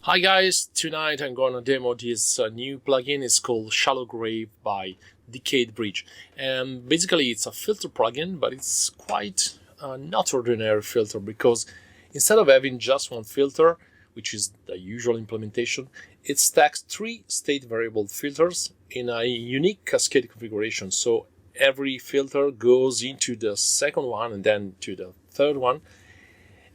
Hi guys, tonight I'm gonna demo this new plugin. It's called Shallow Grave by Decayed Bridge, and basically it's a filter plugin, but it's quite not ordinary filter, because instead of having just one filter, which is the usual implementation, it stacks 3 state variable filters in a unique cascade configuration. So every filter goes into the second one and then to the third one.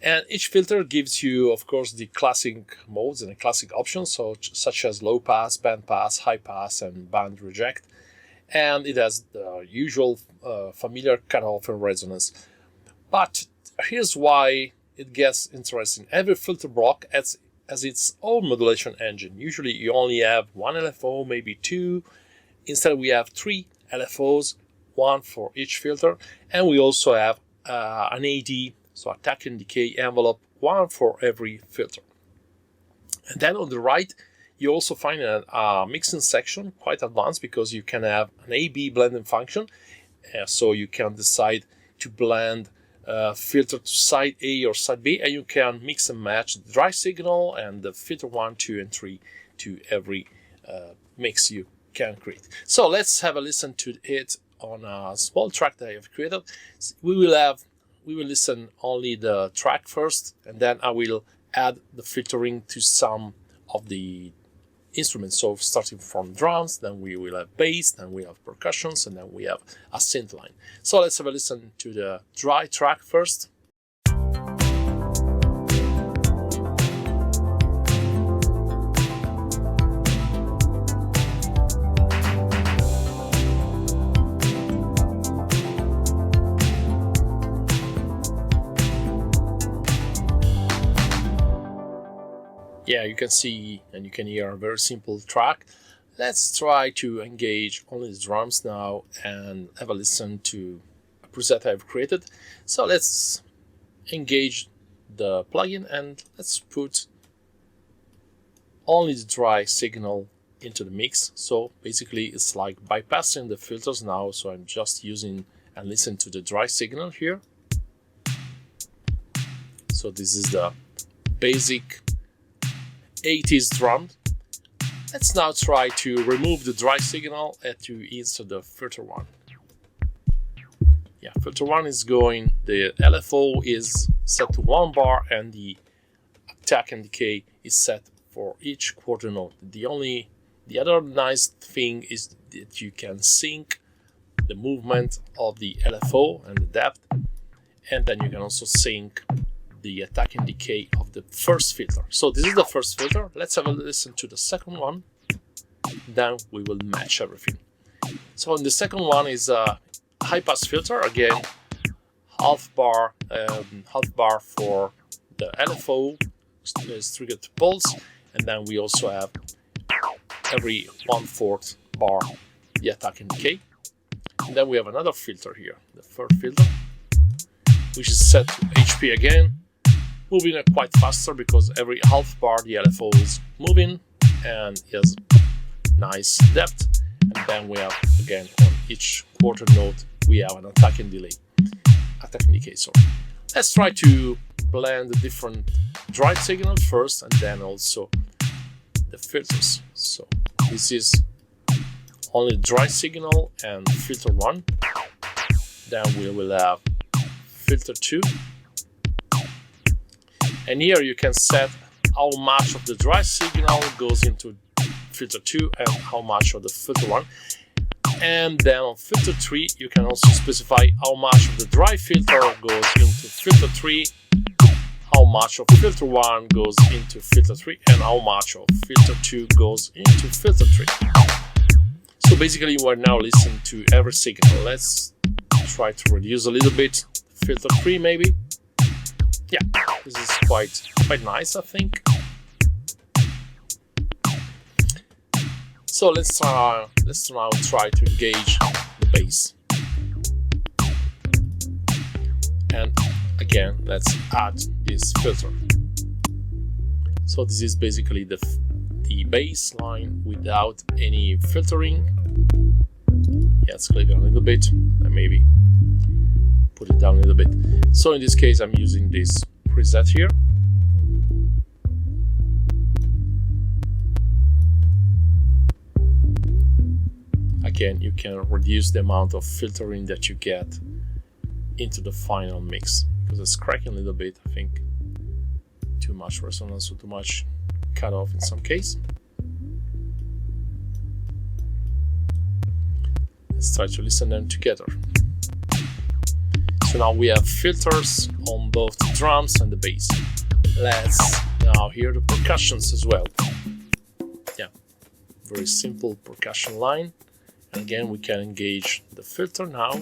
And each filter gives you, of course, the classic modes and the classic options, such as Lowpass, Bandpass, Highpass, and Band Reject. And it has the usual familiar Cutoff and Resonance. But here's why it gets interesting. Every filter block has its own modulation engine. Usually you only have one LFO, maybe 2. Instead we have 3 LFOs, 1 for each filter. And we also have an AD, so attack and decay envelope, 1 for every filter. And then on the right, you also find a mixing section, quite advanced, because you can have an A-B blending function. So you can decide to blend filter to side A or side B, and you can mix and match the dry signal and the filter 1, 2, and 3 to every mix you can create. So let's have a listen to it on a small track that I have created. We will listen only the track first, and then I will add the filtering to some of the instruments. So starting from drums, then we will have bass, then we have percussions, and then we have a synth line. So let's have a listen to the dry track first. Yeah, you can see and you can hear a very simple track. Let's try to engage only the drums now and have a listen to a preset I've created. So let's engage the plugin and let's put only the dry signal into the mix. So basically it's like bypassing the filters now. So I'm just using and listen to the dry signal here. So this is the basic 80s drum. Let's now try to remove the dry signal and to insert the filter 1. Yeah, filter 1 is going, the LFO is set to 1 bar and the attack and decay is set for each quarter note. The other nice thing is that you can sync the movement of the LFO and the depth, and then you can also sync the attack and decay of the first filter. So this is the first filter. Let's have a listen to the second one. Then we will match everything. So in the second one is a high pass filter. Again, half bar for the LFO is triggered to pulse, and then we also have every 1/4 bar the attack and decay. And then we have another filter here, the third filter, which is set to HP again, moving quite faster because every half bar the LFO is moving and has nice depth. And then we have, again, on each quarter note we have an attack and decay. So let's try to blend the different dry signal first and then also the filters. So this is only dry signal and filter 1. Then we will have filter 2. And here you can set how much of the dry signal goes into filter 2 and how much of the filter 1. And then on filter 3, you can also specify how much of the dry filter goes into filter 3, how much of filter 1 goes into filter 3, and how much of filter 2 goes into filter 3. So basically we're now listening to every signal. Let's try to reduce a little bit. Filter 3 maybe. Yeah, this is quite nice, I think. So let's now try to engage the bass. And again, let's add this filter. So this is basically the bass line without any filtering. Yeah, let's click on a little bit and maybe put it down a little bit. So in this case I'm using this preset here. again, you can reduce the amount of filtering that you get into the final mix, because it's cracking a little bit. I think too much resonance or too much cutoff in some case. Let's try to listen them together. So now we have filters on both the drums and the bass. Let's now hear the percussions as well. Yeah, very simple percussion line. And again, we can engage the filter now.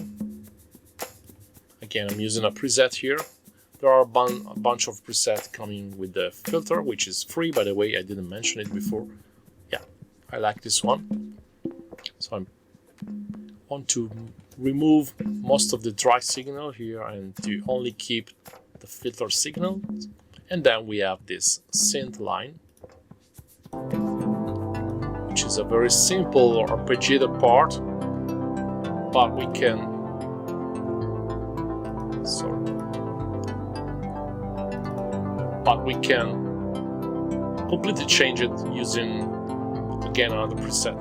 Again, I'm using a preset here. There are a bunch of presets coming with the filter, which is free, by the way. I didn't mention it before. Yeah, I like this one. So I want to remove most of the dry signal here and to only keep the filter signal. And then we have this synth line, which is a very simple arpeggiated part, but we can completely change it using again another preset.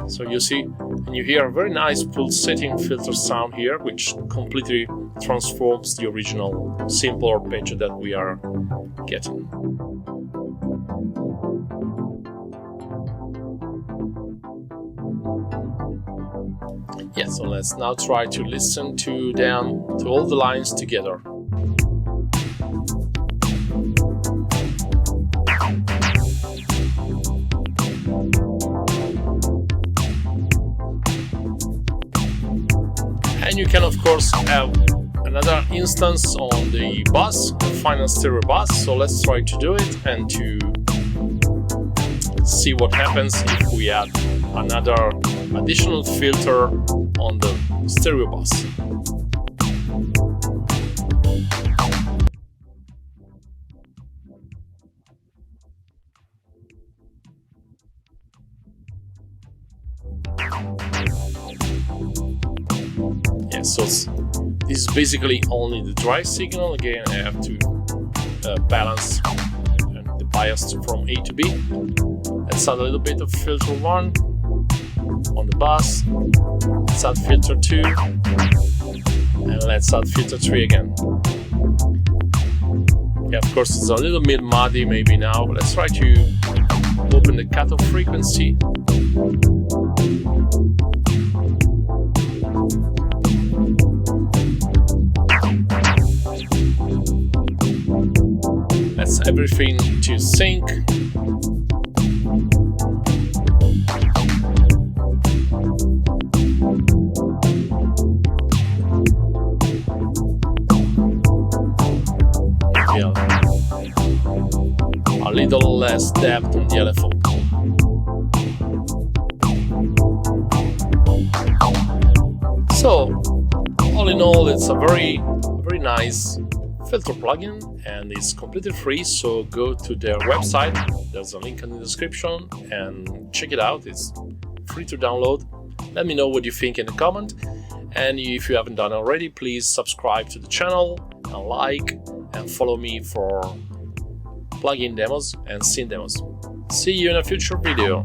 So you see, and you hear a very nice pulsating filter sound here, which completely transforms the original simple arpeggio that we are getting. Yeah, so let's now try to listen to all the lines together. And you can of course have another instance on the bus, the final stereo bus. So let's try to do it and to see what happens if we add another additional filter on the stereo bus. Yeah, so this is basically only the dry signal. Again, I have to balance the bias from A to B. Let's add a little bit of filter 1 on the bass. Let's add filter 2, and let's add filter 3 again. Yeah, of course it's a little bit muddy maybe now. Let's try to open the cutoff frequency. Let's everything to sync. A little less depth on the LFO. So, all in all, it's a very nice filter plugin, and it's completely free. So go to their website. There's a link in the description and check it out. It's free to download. Let me know what you think in the comment. And if you haven't done already, please subscribe to the channel and like and follow me for plugin demos and scene demos. See you in a future video.